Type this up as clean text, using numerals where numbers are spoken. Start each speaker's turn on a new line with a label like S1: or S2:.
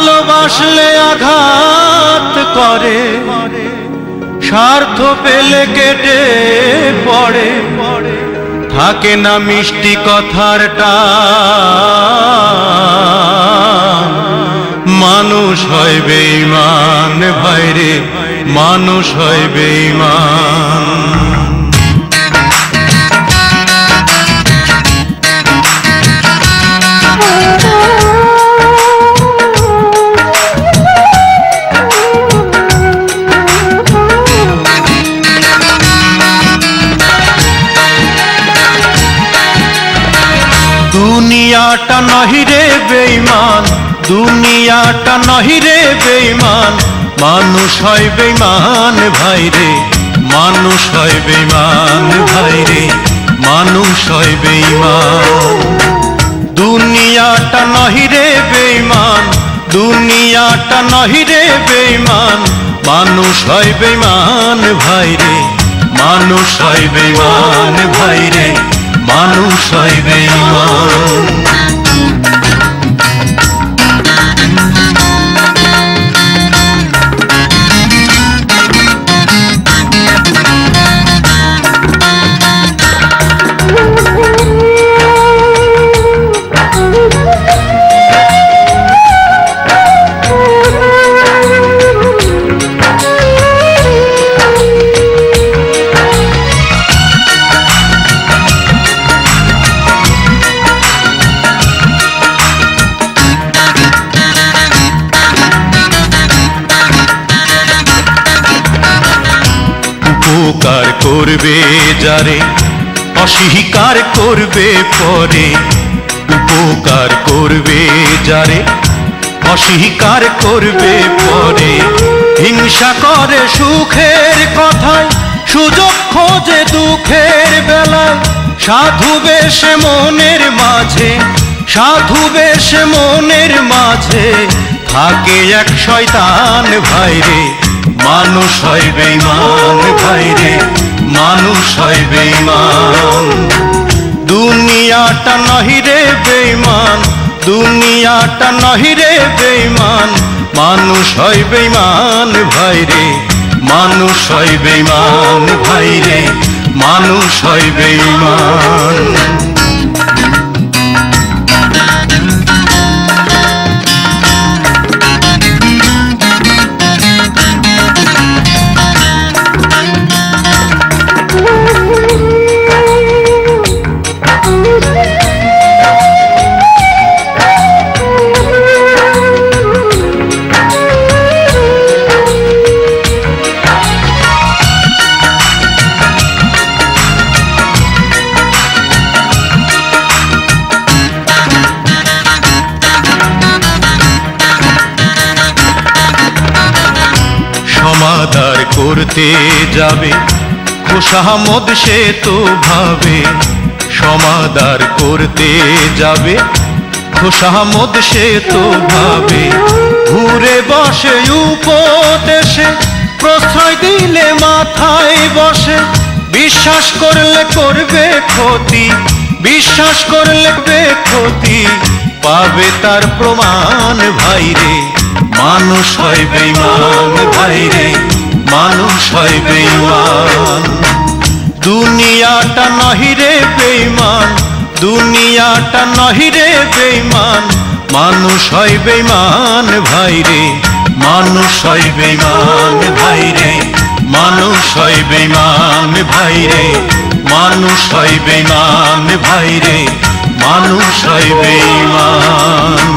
S1: ভালোবাসলে আঘাত করে, স্বার্থ পেলে কেটে পড়ে, থাকে না মিষ্টি কথার টান। মানুষ হয় বেঈমান ভাইরে, মানুষ হয় বেঈমান। দুনিয়াটা নহিরে বেঈমান, দুনিয়াটা নহিরে বেঈমান, মানুষ হয় বেঈমান ভাইরে, মানুষ হয় বেঈমান ভাইরে, মানুষ হয় বেঈমান। দুনিয়াটা নহিরে বেঈমান, দুনিয়াটা নহিরে বেঈমান, মানুষ হয় বেঈমান ভাইরে, মানুষ হয় বেঈমান ভাইরে, মানুষ হয় বেঈমান। উপকার করবে যারে, অস্বীকার করবে পরে, উপকার করবে যারে, অস্বীকার করবে পরে, হিংসা করে সুখের কথায়, সুযোগ খোঁজে দুঃখের বেলায়, সাধু বেশে মনের মাঝে, সাধু বেশে মনের মাঝে, থাকে এক শয়তান ভাইরে, মানুষ হয় বেঈমান ভাইরে, মানুষ হয় বেঈমান। দুনিয়াটা নহিরে বেঈমান, দুনিয়াটা নহিরে বেঈমান, মানুষ হয় বেঈমান ভাইরে, মানুষ হয় বেঈমান ভাইরে, মানুষ হয় বেঈমান। সমাদার করতে যাবে খোশামদ সে তো ভাবে, সমাদার করতে যাবে খোশামদ সে তো ভাবে, ঘুরে বসে উপদেশে, প্রশ্রয় দিলে মাথায় বসে, বিশ্বাস করলে করবে ক্ষতি, বিশ্বাস করলে ক্ষতি, পাবে তার প্রমাণ ভাইরে, মানুষ হয় বেঈমান ভাইরে, মানুষ হয় বেঈমান। দুনিয়াটা নহিরে বেঈমান, দুনিয়াটা নহিরে বেঈমান, মানুষ হয় বেঈমান ভাইরে, মানুষ হয় বেঈমান ভাইরে, মানুষ হয় বেঈমান ভাইরে, মানুষ হয় বেঈমান ভাইরে, মানুষ হয় বেঈমান।